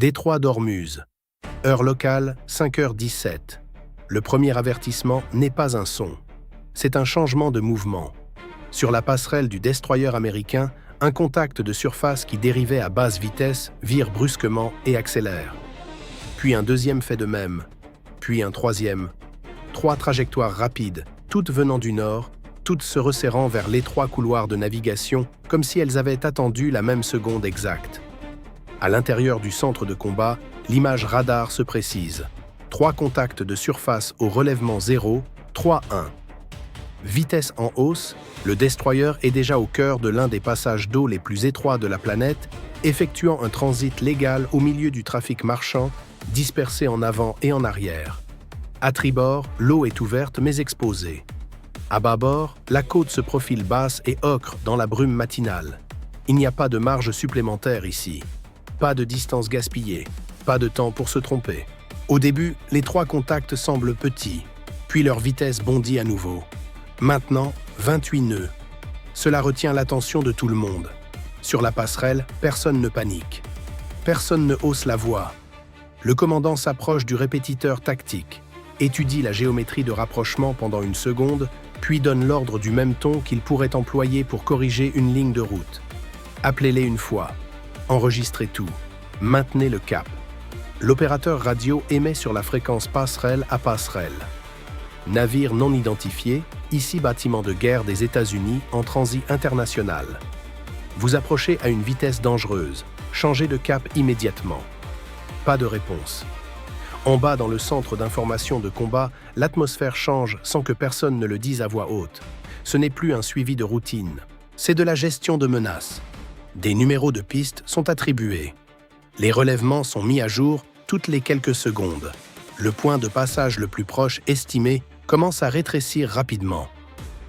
Détroit d'Ormuz. Heure locale, 5h17. Le premier avertissement n'est pas un son. C'est un changement de mouvement. Sur la passerelle du destroyer américain, un contact de surface qui dérivait à basse vitesse vire brusquement et accélère. Puis un deuxième fait de même. Puis un troisième. 3 trajectoires rapides, toutes venant du nord, toutes se resserrant vers l'étroit couloir de navigation, comme si elles avaient attendu la même seconde exacte. À l'intérieur du centre de combat, l'image radar se précise. 3 contacts de surface au relèvement 0, 3-1. Vitesse en hausse, le destroyer est déjà au cœur de l'un des passages d'eau les plus étroits de la planète, effectuant un transit légal au milieu du trafic marchand, dispersé en avant et en arrière. À tribord, l'eau est ouverte mais exposée. À bâbord, la côte se profile basse et ocre dans la brume matinale. Il n'y a pas de marge supplémentaire ici. Pas de distance gaspillée, pas de temps pour se tromper. Au début, les 3 contacts semblent petits, puis leur vitesse bondit à nouveau. Maintenant, 28 nœuds. Cela retient l'attention de tout le monde. Sur la passerelle, personne ne panique. Personne ne hausse la voix. Le commandant s'approche du répétiteur tactique, étudie la géométrie de rapprochement pendant une seconde, puis donne l'ordre du même ton qu'il pourrait employer pour corriger une ligne de route. Appelez-les une fois. Enregistrez tout. Maintenez le cap. L'opérateur radio émet sur la fréquence passerelle à passerelle. Navire non identifié, ici bâtiment de guerre des États-Unis en transit international. Vous approchez à une vitesse dangereuse. Changez de cap immédiatement. Pas de réponse. En bas dans le centre d'information de combat, l'atmosphère change sans que personne ne le dise à voix haute. Ce n'est plus un suivi de routine. C'est de la gestion de menaces. Des numéros de piste sont attribués. Les relèvements sont mis à jour toutes les quelques secondes. Le point de passage le plus proche estimé commence à rétrécir rapidement.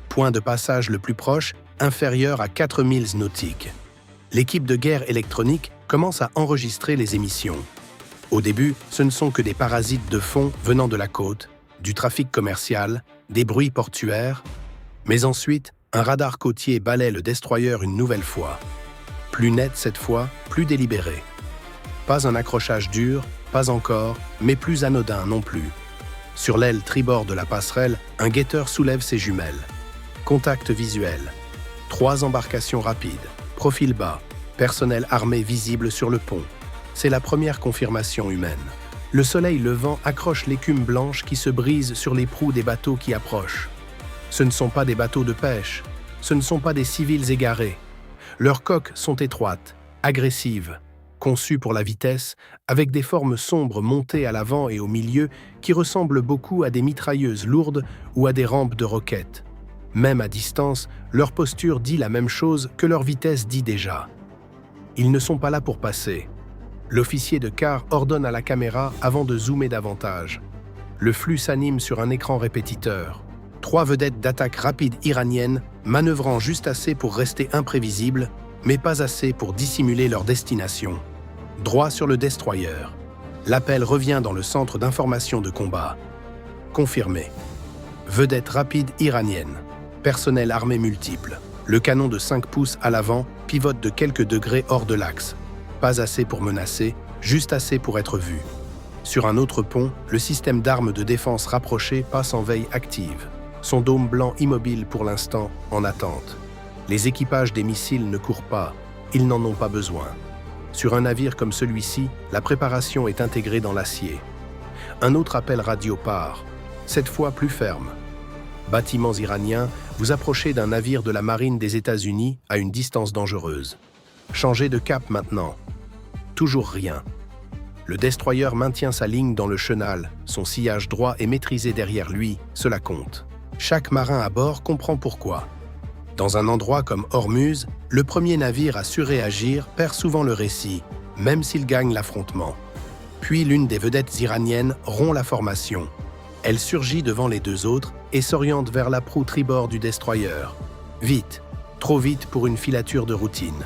Point de passage le plus proche inférieur à 4 milles nautiques. L'équipe de guerre électronique commence à enregistrer les émissions. Au début, ce ne sont que des parasites de fond venant de la côte, du trafic commercial, des bruits portuaires, mais ensuite, un radar côtier balaie le destroyer une nouvelle fois. Plus net cette fois, plus délibéré. Pas un accrochage dur, pas encore, mais plus anodin non plus. Sur l'aile tribord de la passerelle, un guetteur soulève ses jumelles. Contact visuel. 3 embarcations rapides, profil bas, personnel armé visible sur le pont. C'est la première confirmation humaine. Le soleil levant accroche l'écume blanche qui se brise sur les proues des bateaux qui approchent. Ce ne sont pas des bateaux de pêche, ce ne sont pas des civils égarés. Leurs coques sont étroites, agressives, conçues pour la vitesse, avec des formes sombres montées à l'avant et au milieu qui ressemblent beaucoup à des mitrailleuses lourdes ou à des rampes de roquettes. Même à distance, leur posture dit la même chose que leur vitesse dit déjà. Ils ne sont pas là pour passer. L'officier de quart ordonne à la caméra avant de zoomer davantage. Le flux s'anime sur un écran répétiteur. 3 vedettes d'attaque rapide iraniennes, manœuvrant juste assez pour rester imprévisibles, mais pas assez pour dissimuler leur destination. Droit sur le destroyer. L'appel revient dans le centre d'information de combat. Confirmé. Vedette rapide iranienne. Personnel armé multiple. Le canon de 5 pouces à l'avant pivote de quelques degrés hors de l'axe. Pas assez pour menacer, juste assez pour être vu. Sur un autre pont, le système d'armes de défense rapproché passe en veille active. Son dôme blanc immobile pour l'instant, en attente. Les équipages des missiles ne courent pas, ils n'en ont pas besoin. Sur un navire comme celui-ci, la préparation est intégrée dans l'acier. Un autre appel radio part, cette fois plus ferme. Bâtiments iraniens, vous approchez d'un navire de la marine des États-Unis à une distance dangereuse. Changez de cap maintenant. Toujours rien. Le destroyer maintient sa ligne dans le chenal, son sillage droit est maîtrisé derrière lui, cela compte. Chaque marin à bord comprend pourquoi. Dans un endroit comme Ormuz, le premier navire à surréagir perd souvent le récit, même s'il gagne l'affrontement. Puis l'une des vedettes iraniennes rompt la formation. Elle surgit devant les 2 autres et s'oriente vers la proue tribord du destroyer. Vite, trop vite pour une filature de routine.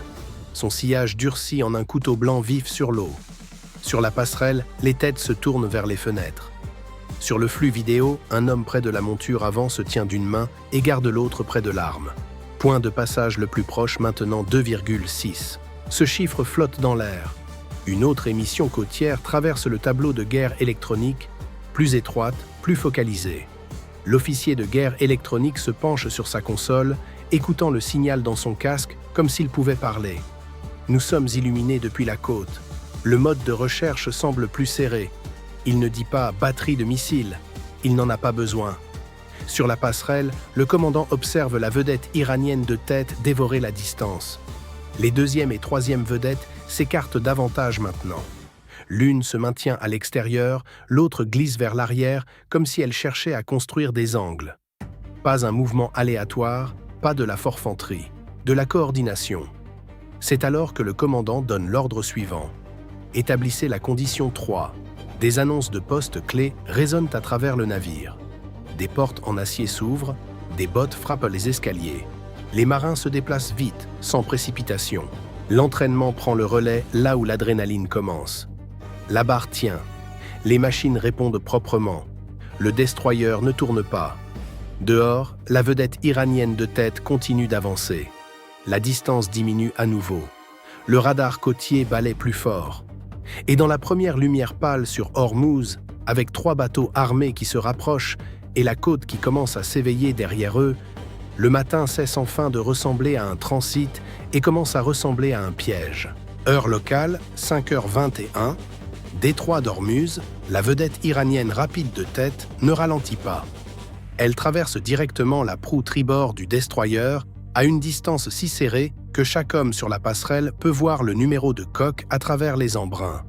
Son sillage durcit en un couteau blanc vif sur l'eau. Sur la passerelle, les têtes se tournent vers les fenêtres. Sur le flux vidéo, un homme près de la monture avant se tient d'une main et garde l'autre près de l'arme. Point de passage le plus proche maintenant 2,6. Ce chiffre flotte dans l'air. Une autre émission côtière traverse le tableau de guerre électronique, plus étroite, plus focalisée. L'officier de guerre électronique se penche sur sa console, écoutant le signal dans son casque comme s'il pouvait parler. Nous sommes illuminés depuis la côte. Le mode de recherche semble plus serré. Il ne dit pas « batterie de missiles ». Il n'en a pas besoin. Sur la passerelle, le commandant observe la vedette iranienne de tête dévorer la distance. Les deuxième et troisième vedettes s'écartent davantage maintenant. L'une se maintient à l'extérieur, l'autre glisse vers l'arrière comme si elle cherchait à construire des angles. Pas un mouvement aléatoire, pas de la forfanterie, de la coordination. C'est alors que le commandant donne l'ordre suivant. Établissez la condition 3. Des annonces de postes clés résonnent à travers le navire. Des portes en acier s'ouvrent, des bottes frappent les escaliers. Les marins se déplacent vite, sans précipitation. L'entraînement prend le relais là où l'adrénaline commence. La barre tient. Les machines répondent proprement. Le destroyer ne tourne pas. Dehors, la vedette iranienne de tête continue d'avancer. La distance diminue à nouveau. Le radar côtier balaie plus fort. Et dans la première lumière pâle sur Hormuz, avec 3 bateaux armés qui se rapprochent et la côte qui commence à s'éveiller derrière eux, le matin cesse enfin de ressembler à un transit et commence à ressembler à un piège. Heure locale, 5h21, détroit d'Hormuz, la vedette iranienne rapide de tête ne ralentit pas. Elle traverse directement la proue tribord du destroyer à une distance si serrée que chaque homme sur la passerelle peut voir le numéro de coque à travers les embruns.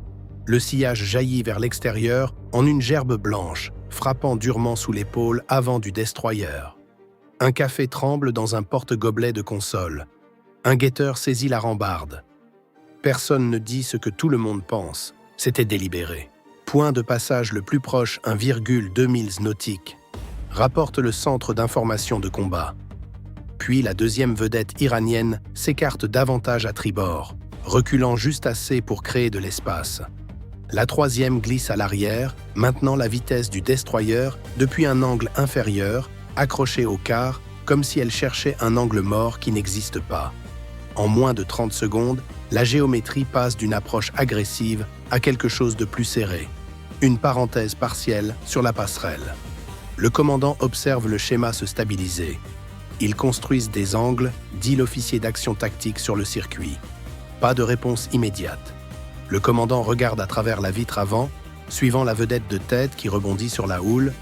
Le sillage jaillit vers l'extérieur en une gerbe blanche, frappant durement sous l'épaule avant du destroyer. Un café tremble dans un porte-gobelet de console. Un guetteur saisit la rambarde. Personne ne dit ce que tout le monde pense. C'était délibéré. Point de passage le plus proche, 1,2 milles nautiques. Rapporte le centre d'information de combat. Puis la deuxième vedette iranienne s'écarte davantage à tribord, reculant juste assez pour créer de l'espace. La troisième glisse à l'arrière, maintenant la vitesse du destroyer depuis un angle inférieur, accrochée au quart, comme si elle cherchait un angle mort qui n'existe pas. En moins de 30 secondes, la géométrie passe d'une approche agressive à quelque chose de plus serré. Une parenthèse partielle sur la passerelle. Le commandant observe le schéma se stabiliser. Ils construisent des angles, dit l'officier d'action tactique sur le circuit. Pas de réponse immédiate. Le commandant regarde à travers la vitre avant, suivant la vedette de tête qui rebondit sur la houle,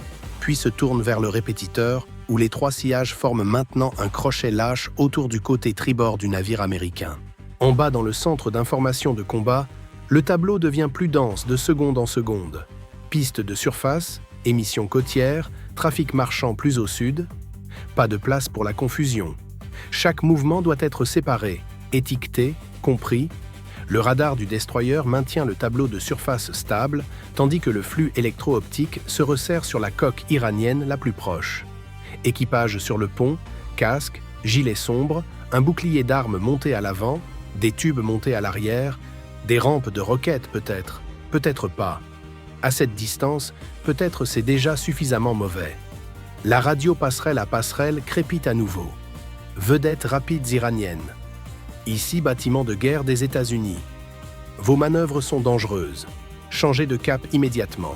puis se tourne vers le répétiteur où les 3 sillages forment maintenant un crochet lâche autour du côté tribord du navire américain. En bas dans le centre d'information de combat, le tableau devient plus dense de seconde en seconde. Piste de surface, émissions côtières, trafic marchand plus au sud. Pas de place pour la confusion. Chaque mouvement doit être séparé, étiqueté, compris. Le radar du destroyer maintient le tableau de surface stable, tandis que le flux électro-optique se resserre sur la coque iranienne la plus proche. Équipage sur le pont, casque, gilet sombre, un bouclier d'armes monté à l'avant, des tubes montés à l'arrière, des rampes de roquettes peut-être, peut-être pas. À cette distance, peut-être c'est déjà suffisamment mauvais. La radio passerelle à passerelle crépite à nouveau. Vedettes rapides iraniennes. Ici, bâtiment de guerre des États-Unis. Vos manœuvres sont dangereuses. Changez de cap immédiatement.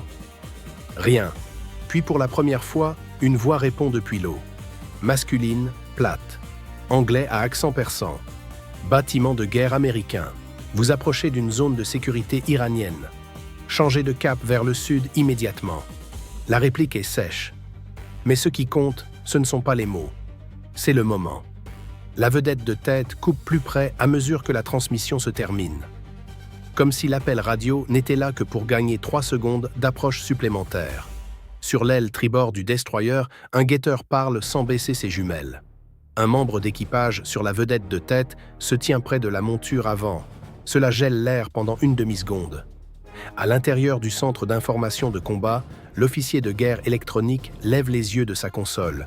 Rien. Puis pour la première fois, une voix répond depuis l'eau. Masculine, plate. Anglais à accent persan. Bâtiment de guerre américain. Vous approchez d'une zone de sécurité iranienne. Changez de cap vers le sud immédiatement. La réplique est sèche. Mais ce qui compte, ce ne sont pas les mots. C'est le moment. La vedette de tête coupe plus près à mesure que la transmission se termine. Comme si l'appel radio n'était là que pour gagner 3 secondes d'approche supplémentaire. Sur l'aile tribord du destroyer, un guetteur parle sans baisser ses jumelles. Un membre d'équipage sur la vedette de tête se tient près de la monture avant. Cela gèle l'air pendant une demi-seconde. À l'intérieur du centre d'information de combat, l'officier de guerre électronique lève les yeux de sa console.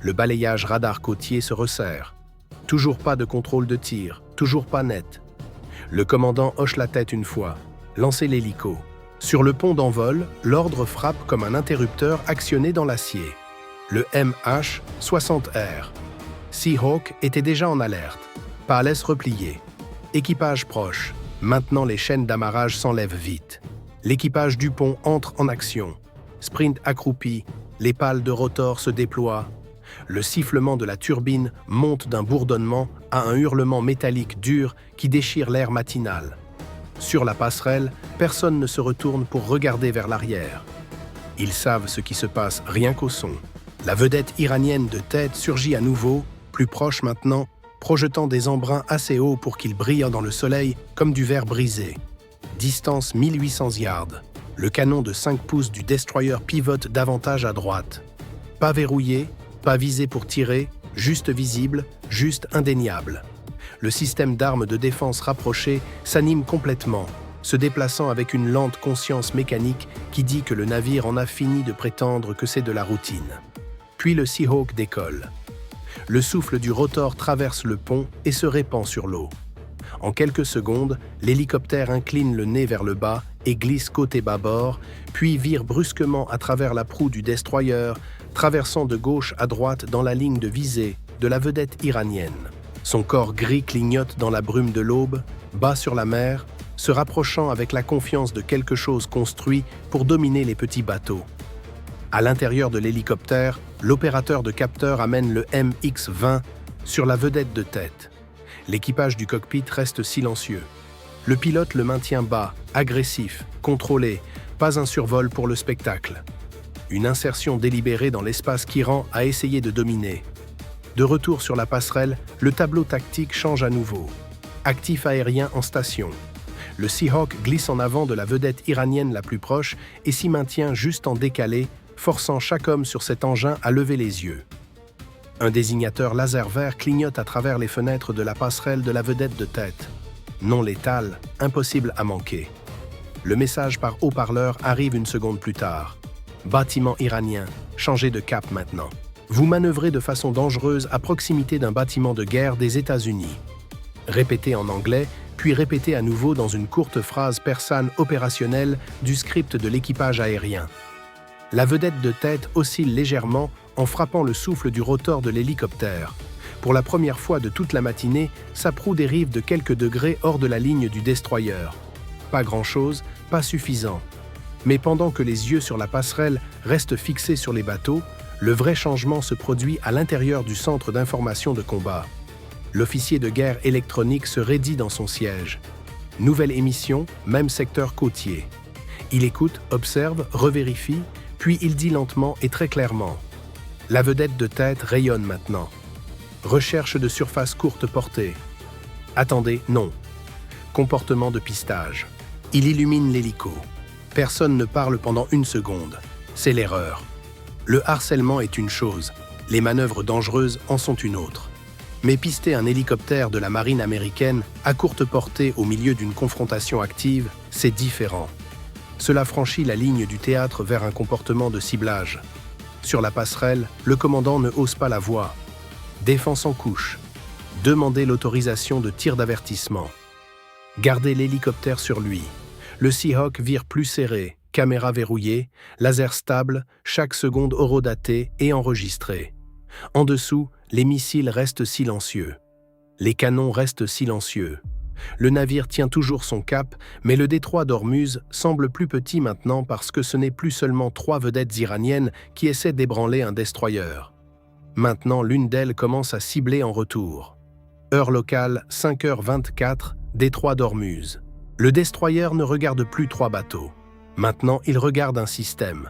Le balayage radar côtier se resserre. Toujours pas de contrôle de tir, toujours pas net. Le commandant hoche la tête une fois. Lancez l'hélico. Sur le pont d'envol, l'ordre frappe comme un interrupteur actionné dans l'acier. Le MH-60R. Seahawk était déjà en alerte. Pales replié. Équipage proche. Maintenant, les chaînes d'amarrage s'enlèvent vite. L'équipage du pont entre en action. Sprint accroupi, les pales de rotor se déploient. Le sifflement de la turbine monte d'un bourdonnement à un hurlement métallique dur qui déchire l'air matinal. Sur la passerelle, personne ne se retourne pour regarder vers l'arrière. Ils savent ce qui se passe rien qu'au son. La vedette iranienne de tête surgit à nouveau, plus proche maintenant, projetant des embruns assez hauts pour qu'ils brillent dans le soleil comme du verre brisé. Distance 1800 yards. Le canon de 5 pouces du destroyer pivote davantage à droite. Pas verrouillé, pas visé pour tirer, juste visible, juste indéniable. Le système d'armes de défense rapproché s'anime complètement, se déplaçant avec une lente conscience mécanique qui dit que le navire en a fini de prétendre que c'est de la routine. Puis le Seahawk décolle. Le souffle du rotor traverse le pont et se répand sur l'eau. En quelques secondes, l'hélicoptère incline le nez vers le bas et glisse côté bâbord, puis vire brusquement à travers la proue du destroyer, traversant de gauche à droite dans la ligne de visée de la vedette iranienne. Son corps gris clignote dans la brume de l'aube, bas sur la mer, se rapprochant avec la confiance de quelque chose construit pour dominer les petits bateaux. À l'intérieur de l'hélicoptère, l'opérateur de capteur amène le MX-20 sur la vedette de tête. L'équipage du cockpit reste silencieux. Le pilote le maintient bas, agressif, contrôlé, pas un survol pour le spectacle. Une insertion délibérée dans l'espace qu'Iran a essayé de dominer. De retour sur la passerelle, le tableau tactique change à nouveau. Actif aérien en station. Le Seahawk glisse en avant de la vedette iranienne la plus proche et s'y maintient juste en décalé, forçant chaque homme sur cet engin à lever les yeux. Un désignateur laser vert clignote à travers les fenêtres de la passerelle de la vedette de tête. Non létal, impossible à manquer. Le message par haut-parleur arrive une seconde plus tard. Bâtiment iranien, changez de cap maintenant. Vous manœuvrez de façon dangereuse à proximité d'un bâtiment de guerre des États-Unis. Répétez en anglais, puis répétez à nouveau dans une courte phrase persane opérationnelle du script de l'équipage aérien. La vedette de tête oscille légèrement en frappant le souffle du rotor de l'hélicoptère. Pour la première fois de toute la matinée, sa proue dérive de quelques degrés hors de la ligne du destroyer. Pas grand-chose, pas suffisant. Mais pendant que les yeux sur la passerelle restent fixés sur les bateaux, le vrai changement se produit à l'intérieur du centre d'information de combat. L'officier de guerre électronique se raidit dans son siège. Nouvelle émission, même secteur côtier. Il écoute, observe, revérifie, puis il dit lentement et très clairement. La vedette de tête rayonne maintenant. Recherche de surface courte portée. Attendez, non. Comportement de pistage. Il illumine l'hélico. Personne ne parle pendant une seconde. C'est l'erreur. Le harcèlement est une chose, les manœuvres dangereuses en sont une autre. Mais pister un hélicoptère de la marine américaine à courte portée au milieu d'une confrontation active, c'est différent. Cela franchit la ligne du théâtre vers un comportement de ciblage. Sur la passerelle, le commandant ne hausse pas la voix. Défense en couche. Demandez l'autorisation de tir d'avertissement. Gardez l'hélicoptère sur lui. Le Seahawk vire plus serré, caméra verrouillée, laser stable, chaque seconde horodatée et enregistrée. En dessous, les missiles restent silencieux. Les canons restent silencieux. Le navire tient toujours son cap, mais le détroit d'Ormuz semble plus petit maintenant parce que ce n'est plus seulement 3 vedettes iraniennes qui essaient d'ébranler un destroyer. Maintenant, l'une d'elles commence à cibler en retour. Heure locale, 5h24, détroit d'Ormuz. Le destroyer ne regarde plus 3 bateaux. Maintenant, il regarde un système.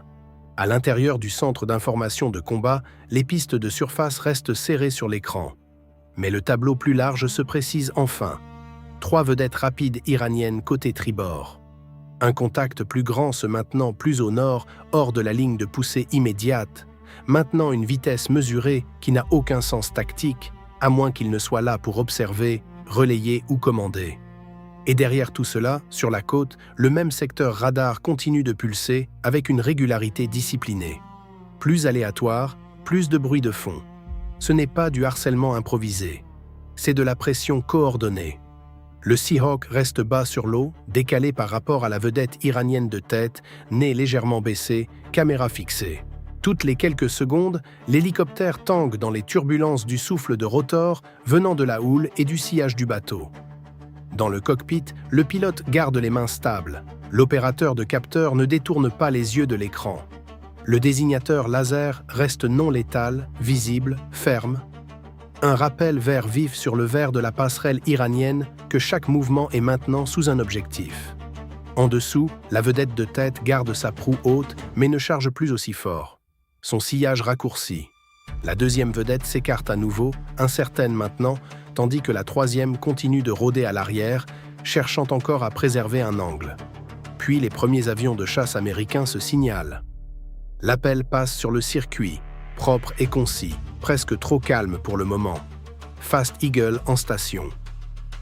À l'intérieur du centre d'information de combat, les pistes de surface restent serrées sur l'écran. Mais le tableau plus large se précise enfin. 3 vedettes rapides iraniennes côté tribord. Un contact plus grand se maintenant plus au nord, hors de la ligne de poussée immédiate. Maintenant une vitesse mesurée qui n'a aucun sens tactique, à moins qu'il ne soit là pour observer, relayer ou commander. Et derrière tout cela, sur la côte, le même secteur radar continue de pulser avec une régularité disciplinée. Plus aléatoire, plus de bruit de fond. Ce n'est pas du harcèlement improvisé. C'est de la pression coordonnée. Le Seahawk reste bas sur l'eau, décalé par rapport à la vedette iranienne de tête, nez légèrement baissé, caméra fixée. Toutes les quelques secondes, l'hélicoptère tangue dans les turbulences du souffle de rotor venant de la houle et du sillage du bateau. Dans le cockpit, le pilote garde les mains stables. L'opérateur de capteur ne détourne pas les yeux de l'écran. Le désignateur laser reste non létal, visible, ferme. Un rappel vert vif sur le verre de la passerelle iranienne que chaque mouvement est maintenant sous un objectif. En dessous, la vedette de tête garde sa proue haute mais ne charge plus aussi fort. Son sillage raccourci. La deuxième vedette s'écarte à nouveau, incertaine maintenant, tandis que la troisième continue de rôder à l'arrière, cherchant encore à préserver un angle. Puis les premiers avions de chasse américains se signalent. L'appel passe sur le circuit, propre et concis, presque trop calme pour le moment. Fast Eagle en station.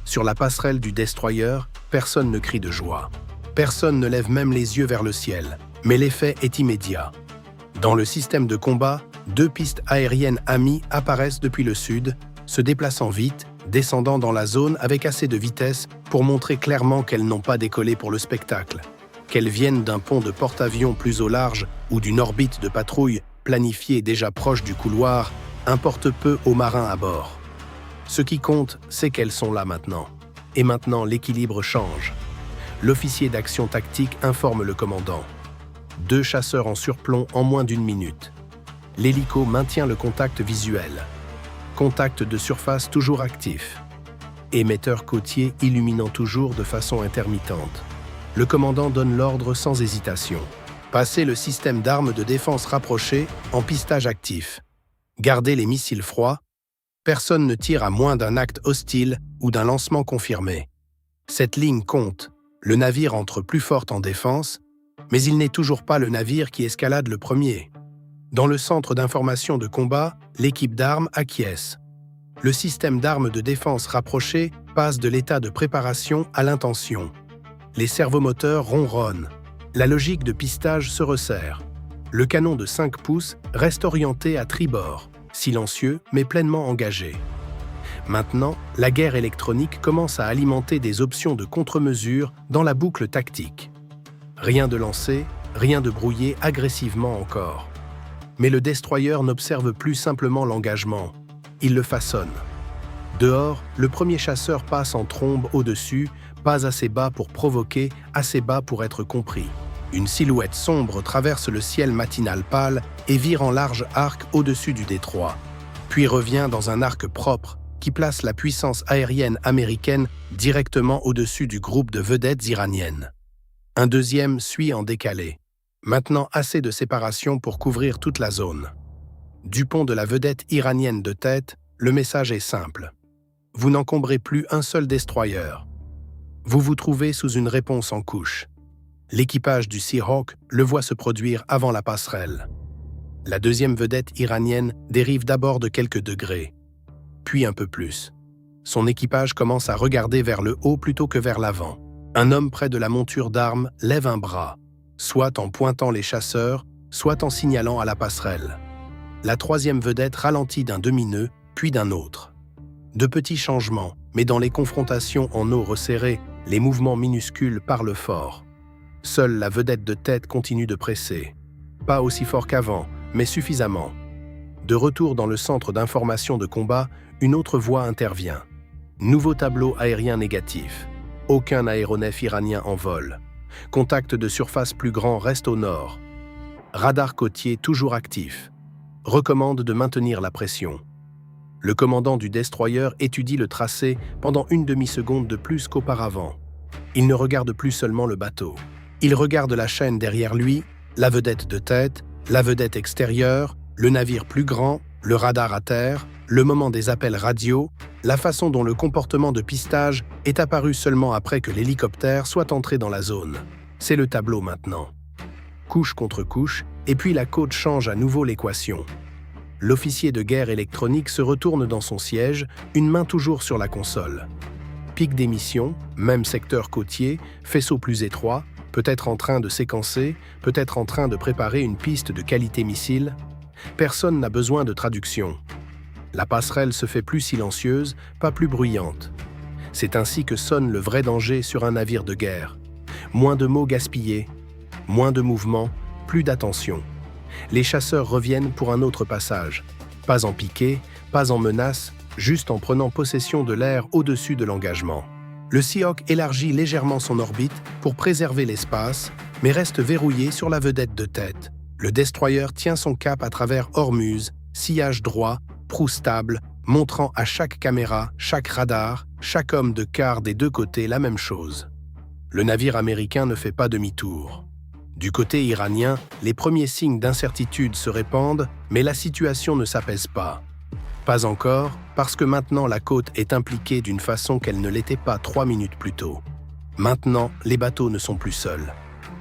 Sur la passerelle du destroyer, personne ne crie de joie. Personne ne lève même les yeux vers le ciel, mais l'effet est immédiat. Dans le système de combat, 2 pistes aériennes amies apparaissent depuis le sud, se déplaçant vite, descendant dans la zone avec assez de vitesse pour montrer clairement qu'elles n'ont pas décollé pour le spectacle. Qu'elles viennent d'un pont de porte-avions plus au large ou d'une orbite de patrouille planifiée déjà proche du couloir, importe peu aux marins à bord. Ce qui compte, c'est qu'elles sont là maintenant. Et maintenant, l'équilibre change. L'officier d'action tactique informe le commandant. 2 chasseurs en surplomb en moins d'1 minute. L'hélico maintient le contact visuel. Contact de surface toujours actif. Émetteur côtier illuminant toujours de façon intermittente. Le commandant donne l'ordre sans hésitation. Passez le système d'armes de défense rapproché en pistage actif. Gardez les missiles froids. Personne ne tire à moins d'un acte hostile ou d'un lancement confirmé. Cette ligne compte. Le navire entre plus fort en défense, mais il n'est toujours pas le navire qui escalade le premier. Dans le centre d'information de combat, l'équipe d'armes acquiesce. Le système d'armes de défense rapproché passe de l'état de préparation à l'intention. Les servomoteurs ronronnent. La logique de pistage se resserre. Le canon de 5 pouces reste orienté à tribord, silencieux mais pleinement engagé. Maintenant, la guerre électronique commence à alimenter des options de contre-mesure dans la boucle tactique. Rien de lancé, rien de brouillé agressivement encore. Mais le destroyer n'observe plus simplement l'engagement, il le façonne. Dehors, le premier chasseur passe en trombe au-dessus, pas assez bas pour provoquer, assez bas pour être compris. Une silhouette sombre traverse le ciel matinal pâle et vire en large arc au-dessus du détroit, puis revient dans un arc propre qui place la puissance aérienne américaine directement au-dessus du groupe de vedettes iraniennes. Un deuxième suit en décalé. Maintenant assez de séparation pour couvrir toute la zone. Du pont de la vedette iranienne de tête, le message est simple. Vous n'encombrez plus un seul destroyer. Vous vous trouvez sous une réponse en couche. L'équipage du Seahawk le voit se produire avant la passerelle. La deuxième vedette iranienne dérive d'abord de quelques degrés, puis un peu plus. Son équipage commence à regarder vers le haut plutôt que vers l'avant. Un homme près de la monture d'armes lève un bras, soit en pointant les chasseurs, soit en signalant à la passerelle. La troisième vedette ralentit d'un demi-nœud, puis d'un autre. De petits changements, mais dans les confrontations en eau resserrée, les mouvements minuscules parlent fort. Seule la vedette de tête continue de presser. Pas aussi fort qu'avant, mais suffisamment. De retour dans le centre d'information de combat, une autre voix intervient. Nouveau tableau aérien négatif. Aucun aéronef iranien en vol. Contact de surface plus grand reste au nord. Radar côtier toujours actif. Recommande de maintenir la pression. Le commandant du destroyer étudie le tracé pendant une demi-seconde de plus qu'auparavant. Il ne regarde plus seulement le bateau. Il regarde la chaîne derrière lui, la vedette de tête, la vedette extérieure, le navire plus grand, le radar à terre, le moment des appels radio, la façon dont le comportement de pistage est apparu seulement après que l'hélicoptère soit entré dans la zone. C'est le tableau maintenant. Couche contre couche, et puis la côte change à nouveau l'équation. L'officier de guerre électronique se retourne dans son siège, une main toujours sur la console. Pic d'émission, même secteur côtier, faisceau plus étroit, peut-être en train de séquencer, peut-être en train de préparer une piste de qualité missile. Personne n'a besoin de traduction. La passerelle se fait plus silencieuse, pas plus bruyante. C'est ainsi que sonne le vrai danger sur un navire de guerre. Moins de mots gaspillés, moins de mouvements, plus d'attention. Les chasseurs reviennent pour un autre passage. Pas en piqué, pas en menace, juste en prenant possession de l'air au-dessus de l'engagement. Le Seahawk élargit légèrement son orbite pour préserver l'espace, mais reste verrouillé sur la vedette de tête. Le destroyer tient son cap à travers Ormuz, sillage droit, proue stable, montrant à chaque caméra, chaque radar, chaque homme de quart des deux côtés la même chose. Le navire américain ne fait pas demi-tour. Du côté iranien, les premiers signes d'incertitude se répandent, mais la situation ne s'apaise pas. Pas encore, parce que maintenant la côte est impliquée d'une façon qu'elle ne l'était pas 3 minutes plus tôt. Maintenant, les bateaux ne sont plus seuls.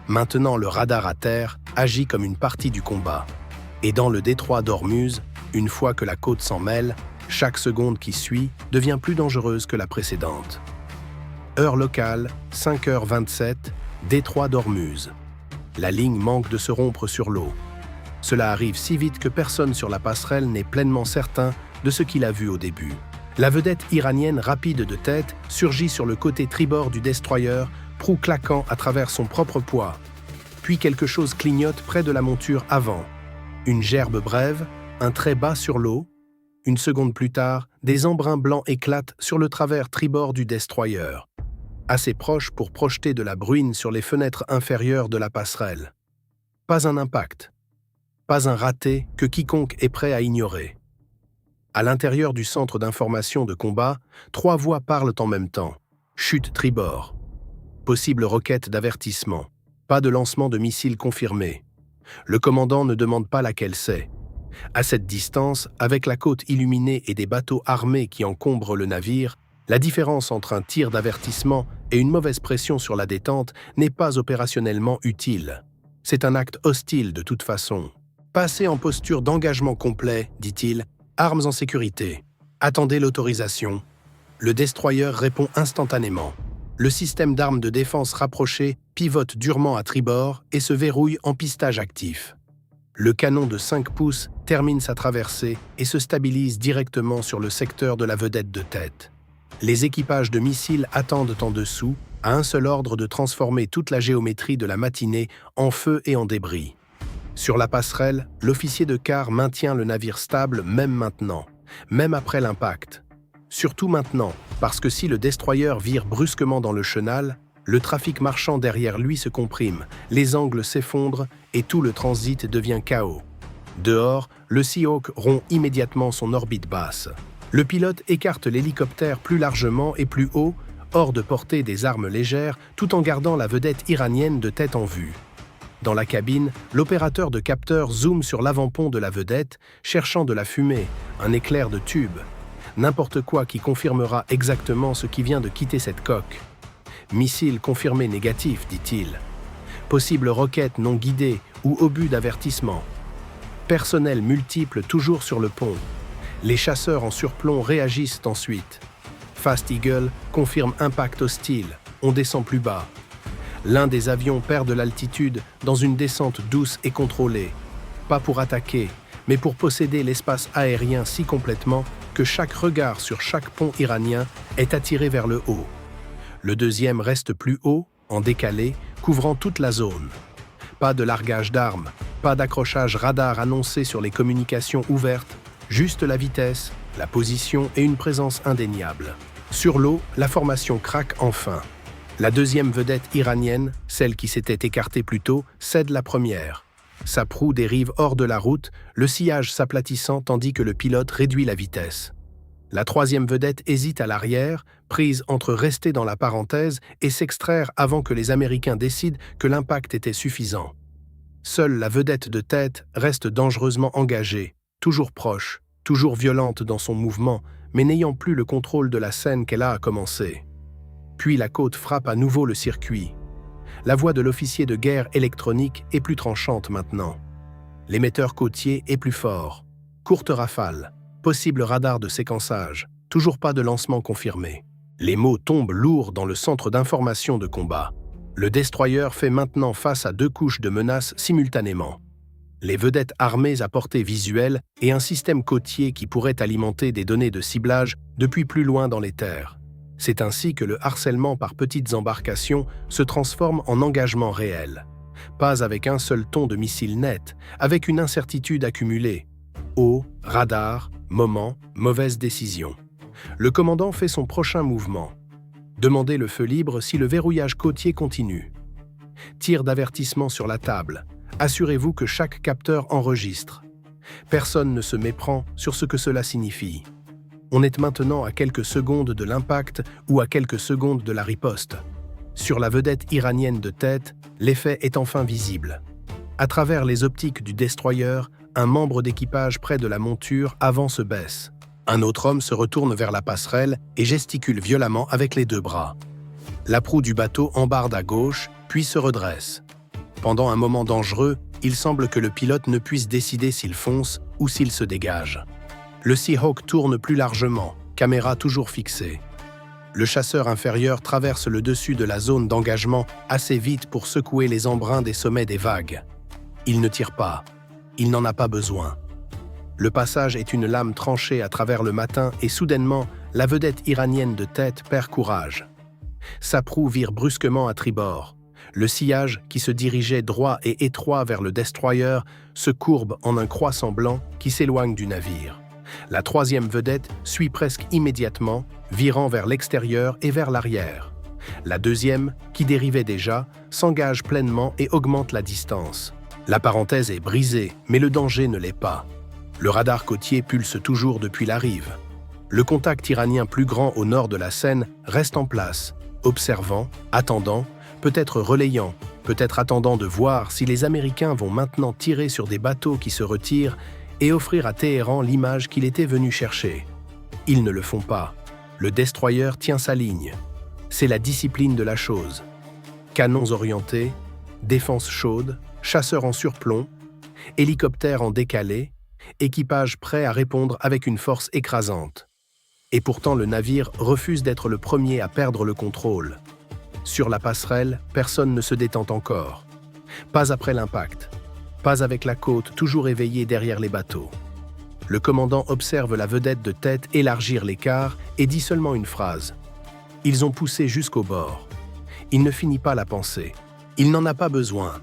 Maintenant, le radar à terre agit comme une partie du combat. Et dans le détroit d'Ormuz, une fois que la côte s'en mêle, chaque seconde qui suit devient plus dangereuse que la précédente. Heure locale, 5h27, détroit d'Ormuz. La ligne manque de se rompre sur l'eau. Cela arrive si vite que personne sur la passerelle n'est pleinement certain de ce qu'il a vu au début. La vedette iranienne rapide de tête surgit sur le côté tribord du destroyer, proue claquant à travers son propre poids. Puis quelque chose clignote près de la monture avant. Une gerbe brève, un trait bas sur l'eau. Une seconde plus tard, des embruns blancs éclatent sur le travers tribord du destroyer, assez proche pour projeter de la bruine sur les fenêtres inférieures de la passerelle. Pas un impact. Pas un raté que quiconque est prêt à ignorer. À l'intérieur du centre d'information de combat, 3 voix parlent en même temps. Chute tribord. Possible requête d'avertissement. Pas de lancement de missiles confirmé. Le commandant ne demande pas laquelle c'est. À cette distance, avec la côte illuminée et des bateaux armés qui encombrent le navire, la différence entre un tir d'avertissement et une mauvaise pression sur la détente n'est pas opérationnellement utile. C'est un acte hostile de toute façon. Passez en posture d'engagement complet, dit-il, armes en sécurité. Attendez l'autorisation. Le destroyer répond instantanément. Le système d'armes de défense rapproché pivote durement à tribord et se verrouille en pistage actif. Le canon de 5 pouces termine sa traversée et se stabilise directement sur le secteur de la vedette de tête. Les équipages de missiles attendent en dessous, à un seul ordre de transformer toute la géométrie de la matinée en feu et en débris. Sur la passerelle, l'officier de quart maintient le navire stable même maintenant, même après l'impact. Surtout maintenant, parce que si le destroyer vire brusquement dans le chenal, le trafic marchand derrière lui se comprime, les angles s'effondrent et tout le transit devient chaos. Dehors, le Seahawk rompt immédiatement son orbite basse. Le pilote écarte l'hélicoptère plus largement et plus haut, hors de portée des armes légères, tout en gardant la vedette iranienne de tête en vue. Dans la cabine, l'opérateur de capteur zoome sur l'avant-pont de la vedette, cherchant de la fumée, un éclair de tube. N'importe quoi qui confirmera exactement ce qui vient de quitter cette coque. Missile confirmé négatif, dit-il. Possible roquette non guidée ou obus d'avertissement. Personnel multiple toujours sur le pont. Les chasseurs en surplomb réagissent ensuite. Fast Eagle confirme impact hostile. On descend plus bas. L'un des avions perd de l'altitude dans une descente douce et contrôlée. Pas pour attaquer, mais pour posséder l'espace aérien si complètement que chaque regard sur chaque pont iranien est attiré vers le haut. Le deuxième reste plus haut, en décalé, couvrant toute la zone. Pas de largage d'armes, pas d'accrochage radar annoncé sur les communications ouvertes, juste la vitesse, la position et une présence indéniable. Sur l'eau, la formation craque enfin. La deuxième vedette iranienne, celle qui s'était écartée plus tôt, cède la première. Sa proue dérive hors de la route, le sillage s'aplatissant tandis que le pilote réduit la vitesse. La troisième vedette hésite à l'arrière, prise entre rester dans la parenthèse et s'extraire avant que les Américains décident que l'impact était suffisant. Seule la vedette de tête reste dangereusement engagée, toujours proche, toujours violente dans son mouvement, mais n'ayant plus le contrôle de la scène qu'elle a à commencer. Puis la côte frappe à nouveau le circuit. La voix de l'officier de guerre électronique est plus tranchante maintenant. L'émetteur côtier est plus fort. Courte rafale. Possible radar de séquençage. Toujours pas de lancement confirmé. Les mots tombent lourds dans le centre d'information de combat. Le destroyer fait maintenant face à 2 couches de menaces simultanément. Les vedettes armées à portée visuelle et un système côtier qui pourrait alimenter des données de ciblage depuis plus loin dans les terres. C'est ainsi que le harcèlement par petites embarcations se transforme en engagement réel. Pas avec un seul ton de missile net, avec une incertitude accumulée. Eau, radar, moment, mauvaise décision. Le commandant fait son prochain mouvement. Demandez le feu libre si le verrouillage côtier continue. Tir d'avertissement sur la table. Assurez-vous que chaque capteur enregistre. Personne ne se méprend sur ce que cela signifie. On est maintenant à quelques secondes de l'impact ou à quelques secondes de la riposte. Sur la vedette iranienne de tête, l'effet est enfin visible. À travers les optiques du destroyer, un membre d'équipage près de la monture avant se baisse. Un autre homme se retourne vers la passerelle et gesticule violemment avec les deux bras. La proue du bateau embarde à gauche, puis se redresse. Pendant un moment dangereux, il semble que le pilote ne puisse décider s'il fonce ou s'il se dégage. Le Seahawk tourne plus largement, caméra toujours fixée. Le chasseur inférieur traverse le dessus de la zone d'engagement assez vite pour secouer les embruns des sommets des vagues. Il ne tire pas. Il n'en a pas besoin. Le passage est une lame tranchée à travers le matin et soudainement, la vedette iranienne de tête perd courage. Sa proue vire brusquement à tribord. Le sillage, qui se dirigeait droit et étroit vers le destroyer, se courbe en un croissant blanc qui s'éloigne du navire. La troisième vedette suit presque immédiatement, virant vers l'extérieur et vers l'arrière. La deuxième, qui dérivait déjà, s'engage pleinement et augmente la distance. La parenthèse est brisée, mais le danger ne l'est pas. Le radar côtier pulse toujours depuis la rive. Le contact iranien plus grand au nord de la Seine reste en place, observant, attendant, peut-être relayant, peut-être attendant de voir si les Américains vont maintenant tirer sur des bateaux qui se retirent et offrir à Téhéran l'image qu'il était venu chercher. Ils ne le font pas. Le destroyer tient sa ligne. C'est la discipline de la chose. Canons orientés, défense chaude, chasseurs en surplomb, hélicoptères en décalé, équipage prêt à répondre avec une force écrasante. Et pourtant le navire refuse d'être le premier à perdre le contrôle. Sur la passerelle, personne ne se détend encore. Pas après l'impact. Pas avec la côte toujours éveillée derrière les bateaux. Le commandant observe la vedette de tête élargir l'écart et dit seulement une phrase. Ils ont poussé jusqu'au bord. Il ne finit pas la pensée. Il n'en a pas besoin.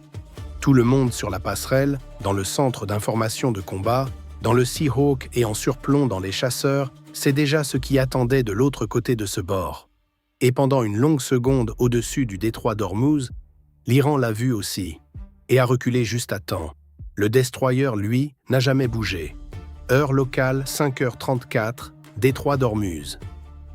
Tout le monde sur la passerelle, dans le centre d'information de combat, dans le Seahawk et en surplomb dans les chasseurs, sait déjà ce qui attendait de l'autre côté de ce bord. Et pendant une longue seconde au-dessus du détroit d'Ormuz, l'Iran l'a vu aussi, et a reculé juste à temps. Le destroyer, lui, n'a jamais bougé. Heure locale 5h34, détroit d'Ormuz.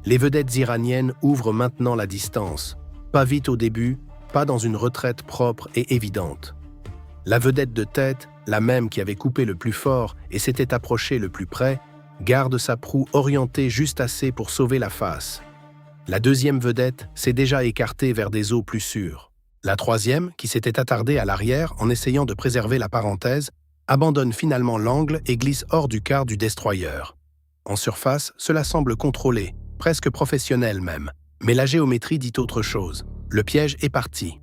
Les vedettes iraniennes ouvrent maintenant la distance. Pas vite au début, pas dans une retraite propre et évidente. La vedette de tête, la même qui avait coupé le plus fort et s'était approchée le plus près, garde sa proue orientée juste assez pour sauver la face. La deuxième vedette s'est déjà écartée vers des eaux plus sûres. La troisième, qui s'était attardée à l'arrière en essayant de préserver la parenthèse, abandonne finalement l'angle et glisse hors du quart du destroyer. En surface, cela semble contrôlé, presque professionnel même, mais la géométrie dit autre chose. Le piège est parti.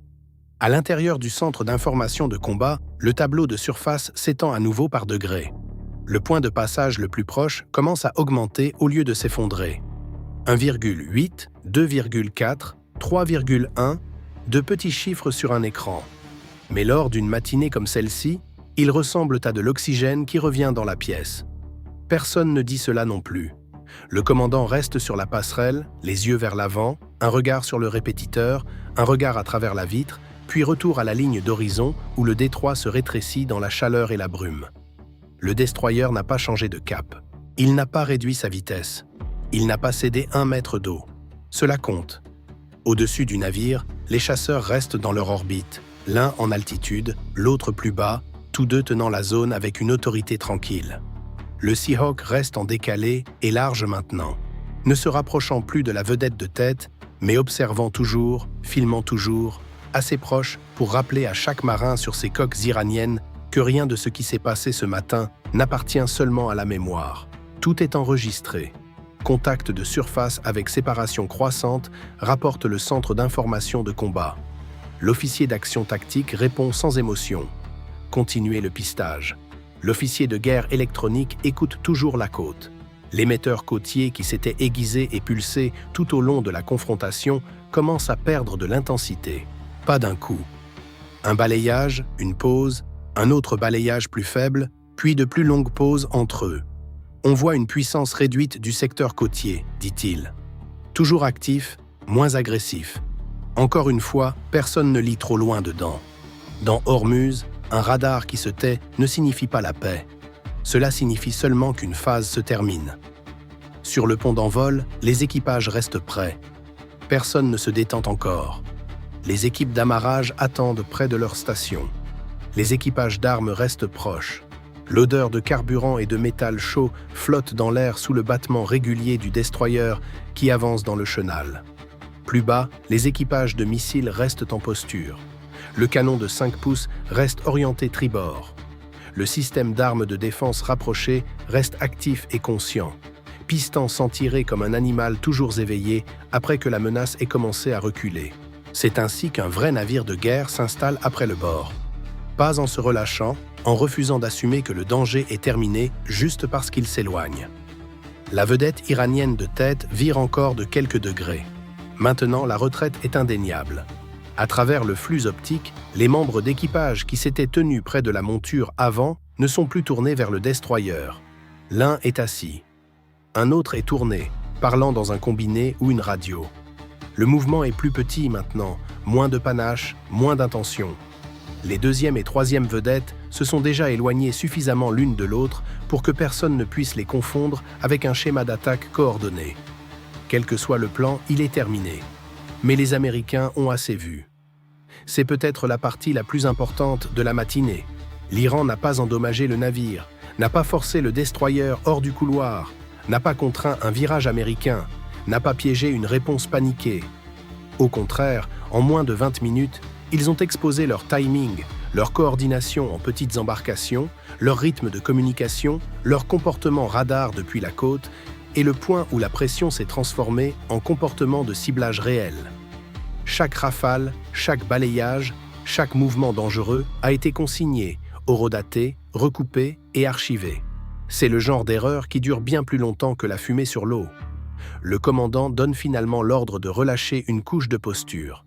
À l'intérieur du centre d'information de combat, le tableau de surface s'étend à nouveau par degrés. Le point de passage le plus proche commence à augmenter au lieu de s'effondrer. 1,8, 2,4, 3,1, de petits chiffres sur un écran. Mais lors d'une matinée comme celle-ci, ils ressemblent à de l'oxygène qui revient dans la pièce. Personne ne dit cela non plus. Le commandant reste sur la passerelle, les yeux vers l'avant, un regard sur le répétiteur, un regard à travers la vitre, puis retour à la ligne d'horizon où le détroit se rétrécit dans la chaleur et la brume. Le destroyer n'a pas changé de cap. Il n'a pas réduit sa vitesse. Il n'a pas cédé 1 mètre d'eau. Cela compte. Au-dessus du navire, les chasseurs restent dans leur orbite, l'un en altitude, l'autre plus bas, tous deux tenant la zone avec une autorité tranquille. Le Seahawk reste en décalé et large maintenant, ne se rapprochant plus de la vedette de tête, mais observant toujours, filmant toujours, assez proche pour rappeler à chaque marin sur ses coques iraniennes que rien de ce qui s'est passé ce matin n'appartient seulement à la mémoire. Tout est enregistré. Contact de surface avec séparation croissante, rapporte le centre d'information de combat. L'officier d'action tactique répond sans émotion. Continuez le pistage. L'officier de guerre électronique écoute toujours la côte. L'émetteur côtier qui s'était aiguisé et pulsé tout au long de la confrontation commence à perdre de l'intensité. Pas d'un coup. Un balayage, une pause, un autre balayage plus faible, puis de plus longues pauses entre eux. On voit une puissance réduite du secteur côtier, dit-il. Toujours actif, moins agressif. Encore une fois, personne ne lit trop loin dedans. Dans Hormuz, un radar qui se tait ne signifie pas la paix. Cela signifie seulement qu'une phase se termine. Sur le pont d'envol, les équipages restent prêts. Personne ne se détend encore. Les équipes d'amarrage attendent près de leur station. Les équipages d'armes restent proches. L'odeur de carburant et de métal chaud flotte dans l'air sous le battement régulier du destroyer qui avance dans le chenal. Plus bas, les équipages de missiles restent en posture. Le canon de 5 pouces reste orienté tribord. Le système d'armes de défense rapproché reste actif et conscient, pistant sans tirer comme un animal toujours éveillé après que la menace ait commencé à reculer. C'est ainsi qu'un vrai navire de guerre s'installe après le bord. Pas en se relâchant, en refusant d'assumer que le danger est terminé juste parce qu'il s'éloigne. La vedette iranienne de tête vire encore de quelques degrés. Maintenant, la retraite est indéniable. À travers le flux optique, les membres d'équipage qui s'étaient tenus près de la monture avant ne sont plus tournés vers le destroyer. L'un est assis. Un autre est tourné, parlant dans un combiné ou une radio. Le mouvement est plus petit maintenant, moins de panache, moins d'intention. Les deuxième et troisième vedettes se sont déjà éloignées suffisamment l'une de l'autre pour que personne ne puisse les confondre avec un schéma d'attaque coordonné. Quel que soit le plan, il est terminé. Mais les Américains ont assez vu. C'est peut-être la partie la plus importante de la matinée. L'Iran n'a pas endommagé le navire, n'a pas forcé le destroyer hors du couloir, n'a pas contraint un virage américain, n'a pas piégé une réponse paniquée. Au contraire, en moins de 20 minutes, ils ont exposé leur timing, leur coordination en petites embarcations, leur rythme de communication, leur comportement radar depuis la côte et le point où la pression s'est transformée en comportement de ciblage réel. Chaque rafale, chaque balayage, chaque mouvement dangereux a été consigné, horodaté, recoupé et archivé. C'est le genre d'erreur qui dure bien plus longtemps que la fumée sur l'eau. Le commandant donne finalement l'ordre de relâcher une couche de posture.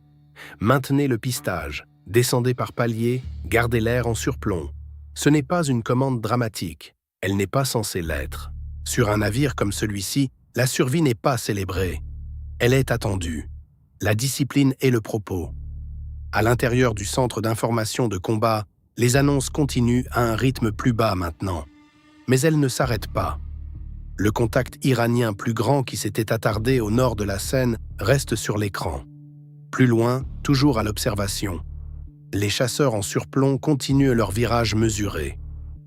Maintenez le pistage, descendez par paliers, gardez l'air en surplomb. Ce n'est pas une commande dramatique, elle n'est pas censée l'être. Sur un navire comme celui-ci, la survie n'est pas célébrée. Elle est attendue. La discipline est le propos. À l'intérieur du centre d'information de combat, les annonces continuent à un rythme plus bas maintenant. Mais elles ne s'arrêtent pas. Le contact iranien plus grand qui s'était attardé au nord de la Seine reste sur l'écran. Plus loin, toujours à l'observation. Les chasseurs en surplomb continuent leur virage mesuré.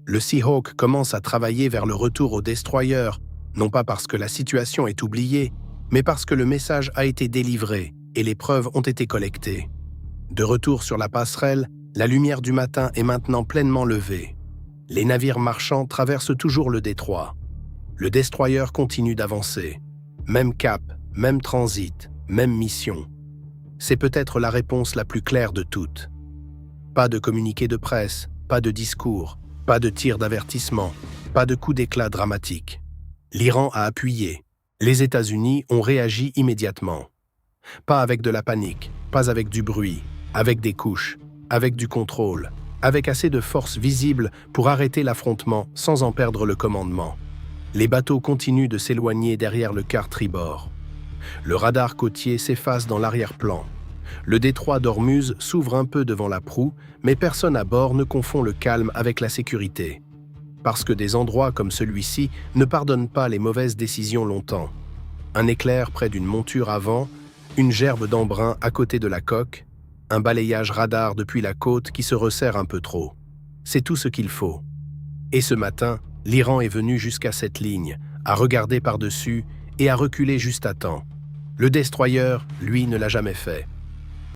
Le Seahawk commence à travailler vers le retour au destroyer, non pas parce que la situation est oubliée, mais parce que le message a été délivré et les preuves ont été collectées. De retour sur la passerelle, la lumière du matin est maintenant pleinement levée. Les navires marchands traversent toujours le détroit. Le destroyer continue d'avancer. Même cap, même transit, même mission. C'est peut-être la réponse la plus claire de toutes. Pas de communiqué de presse, pas de discours, pas de tir d'avertissement, pas de coup d'éclat dramatique. L'Iran a appuyé. Les États-Unis ont réagi immédiatement. Pas avec de la panique, pas avec du bruit, avec des couches, avec du contrôle, avec assez de force visible pour arrêter l'affrontement sans en perdre le commandement. Les bateaux continuent de s'éloigner derrière le quart tribord. Le radar côtier s'efface dans l'arrière-plan. Le détroit d'Ormuz s'ouvre un peu devant la proue, mais personne à bord ne confond le calme avec la sécurité. Parce que des endroits comme celui-ci ne pardonnent pas les mauvaises décisions longtemps. Un éclair près d'une monture avant, une gerbe d'embrun à côté de la coque, un balayage radar depuis la côte qui se resserre un peu trop. C'est tout ce qu'il faut. Et ce matin, l'Iran est venu jusqu'à cette ligne, à regarder par-dessus et à reculer juste à temps. Le destroyer, lui, ne l'a jamais fait.